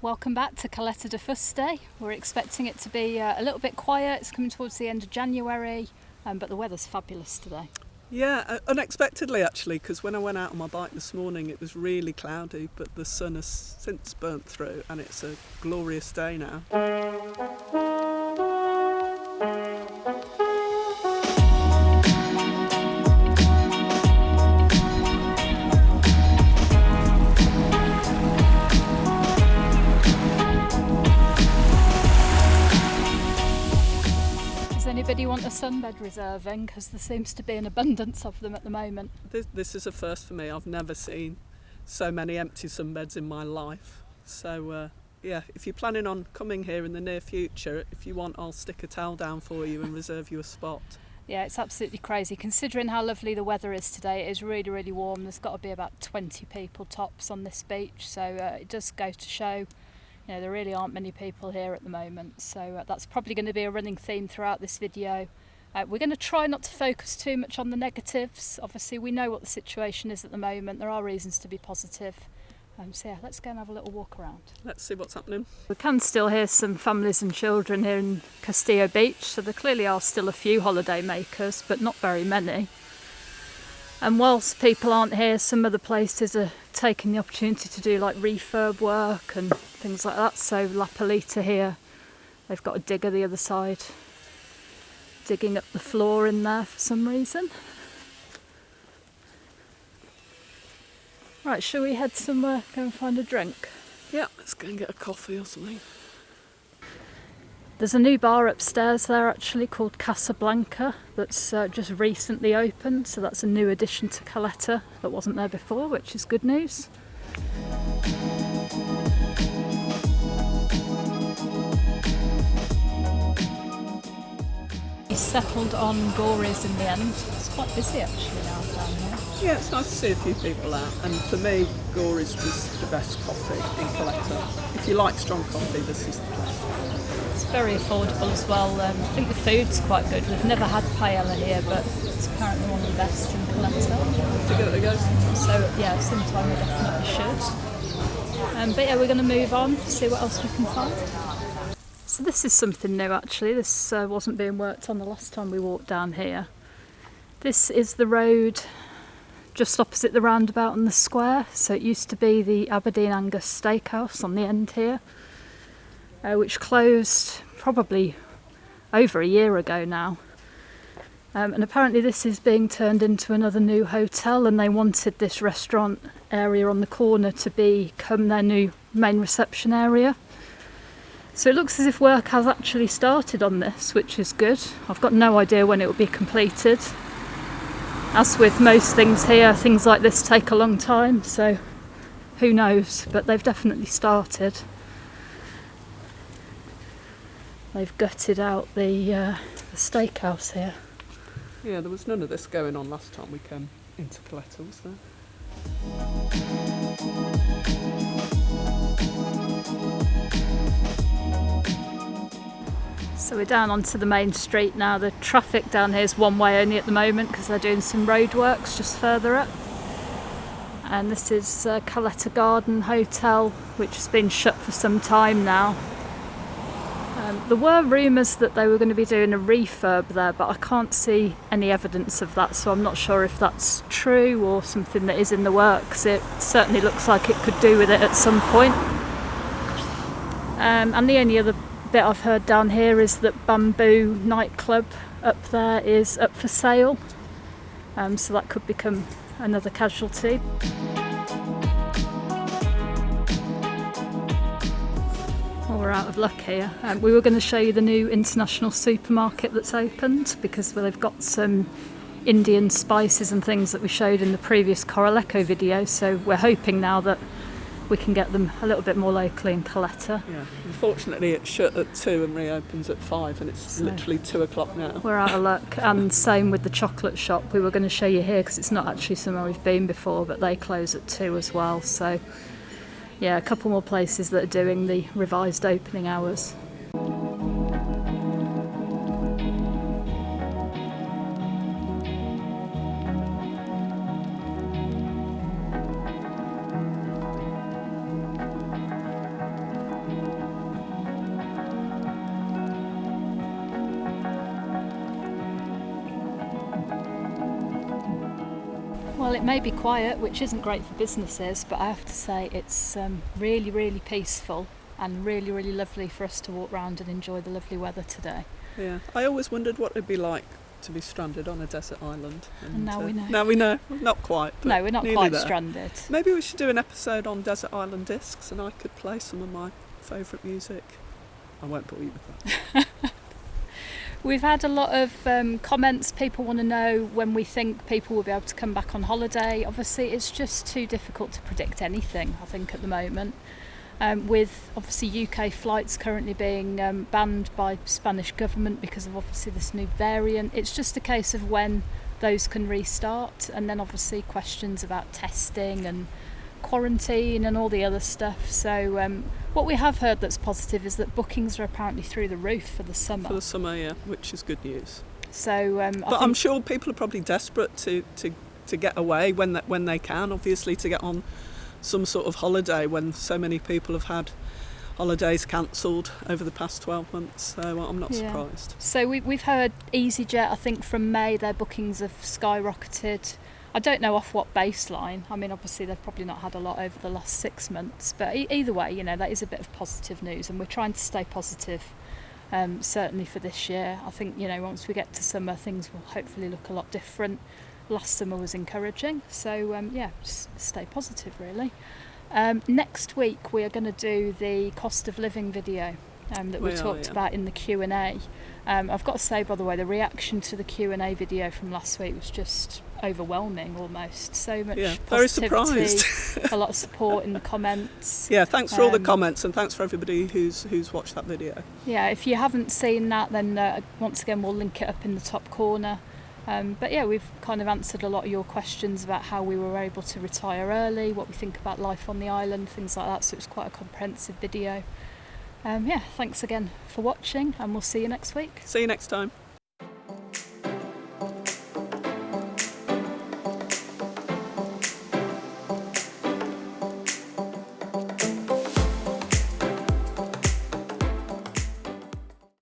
Welcome back to Caleta de Fuste. We're expecting it to be a little bit quiet. It's coming towards the end of January, but the weather's fabulous today. Yeah, unexpectedly actually, because when I went out on my bike this morning it was really cloudy, but the sun has since burnt through and it's a glorious day now. Does anybody want a sunbed reserving? Because there seems to be an abundance of them at the moment. This is a first for me. I've never seen so many empty sunbeds in my life. So yeah, if you're planning on coming here in the near future, if you want, I'll stick a towel down for you and reserve you a spot. Yeah, it's absolutely crazy. Considering how lovely the weather is today, it is really, really warm. There's got to be about 20 people tops on this beach. So it does go to show, you know, there really aren't many people here at the moment. So that's probably going to be a running theme throughout this video. We're going to try not to focus too much on the negatives. Obviously, we know what the situation is at the moment. There are reasons to be positive. So yeah, let's go and have a little walk around. Let's see what's happening. We can still hear some families and children here in Castillo Beach, so there clearly are still a few holiday makers, but not very many. And whilst people aren't here, some other places are taking the opportunity to do like refurb work and things like that. So La Palita here, they've got a digger the other side, digging up the floor in there for some reason. Right, shall we head somewhere, go and find a drink? Yeah, let's go and get a coffee or something. There's a new bar upstairs there actually called Casablanca that's just recently opened, so that's a new addition to Caleta that wasn't there before, which is good news. We settled on Gory's in the end. It's quite busy actually now down here. Yeah, it's nice to see a few people out, and for me, Gory's was the best coffee in Caleta. If you like strong coffee, this is the place. It's very affordable as well. I think the food's quite good. We've never had paella here, but it's apparently one of the best in Caleta. To give it a go. So yeah, sometime we definitely should. But yeah, we're going to move on, see what else we can find. So this is something new actually. This wasn't being worked on the last time we walked down here. This is the road just opposite the roundabout on the square. So it used to be the Aberdeen Angus Steakhouse on the end here, which closed probably over a year ago now. And apparently this is being turned into another new hotel, and they wanted this restaurant area on the corner to become their new main reception area. So it looks as if work has actually started on this, which is good. I've got no idea when it will be completed. As with most things here, things like this take a long time, so who knows, but they've definitely started. They've gutted out the steakhouse here. Yeah, there was none of this going on last time we came into Caleta, was there? So we're down onto the main street now. The traffic down here is one way only at the moment because they're doing some roadworks just further up. And this is Caleta Garden Hotel, which has been shut for some time now. There were rumours that they were going to be doing a refurb there, but I can't see any evidence of that, so I'm not sure if that's true or something that is in the works. It certainly looks like it could do with it at some point. And the only other bit I've heard down here is that Bamboo nightclub up there is up for sale, so that could become another casualty. Well, we're out of luck here. We were going to show you the new international supermarket that's opened because they've got some Indian spices and things that we showed in the previous Coral Echo video, so we're hoping now that we can get them a little bit more locally in Caleta. Yeah, unfortunately it's shut at 2 and reopens at 5, and it's literally 2 o'clock now. We're out of luck, and same with the chocolate shop. We were going to show you here because it's not actually somewhere we've been before, but they close at 2 as well. So yeah, a couple more places that are doing the revised opening hours. It may be quiet, which isn't great for businesses, but I have to say it's really, really peaceful and really, really lovely for us to walk around and enjoy the lovely weather today. Yeah, I always wondered what it'd be like to be stranded on a desert island. And now we know. Now we know. Not quite. But no, we're not nearly quite there. stranded. Maybe we should do an episode on desert island discs and I could play some of my favourite music. I won't bore you with that. We've had a lot of comments. People want to know when we think people will be able to come back on holiday. Obviously, it's just too difficult to predict anything, I think, at the moment. With obviously UK flights currently being banned by Spanish government because of obviously this new variant. It's just a case of when those can restart, and then obviously questions about testing and quarantine and all the other stuff. So what we have heard that's positive is that bookings are apparently through the roof for the summer. For the summer, yeah, which is good news. So, but I'm sure people are probably desperate to get away when they can, obviously, to get on some sort of holiday when so many people have had holidays cancelled over the past 12 months, so I'm not surprised. So we've heard EasyJet, I think from May, their bookings have skyrocketed. I don't know off what baseline. I mean, obviously they've probably not had a lot over the last 6 months, but either way, that is a bit of positive news, and we're trying to stay positive, certainly for this year. I think, once we get to summer, things will hopefully look a lot different. Last summer was encouraging, so just stay positive, really. Next week we are going to do the cost of living video that we talked about in the Q&A. I've got to say, by the way, the reaction to the Q&A video from last week was just overwhelming almost. So much positivity, very surprised. A lot of support in the comments. Yeah, thanks for all the comments, and thanks for everybody who's watched that video. Yeah, if you haven't seen that, then once again we'll link it up in the top corner. But yeah, we've kind of answered a lot of your questions about how we were able to retire early, what we think about life on the island, things like that, so it's quite a comprehensive video. Thanks again for watching, and we'll see you next week. See you next time.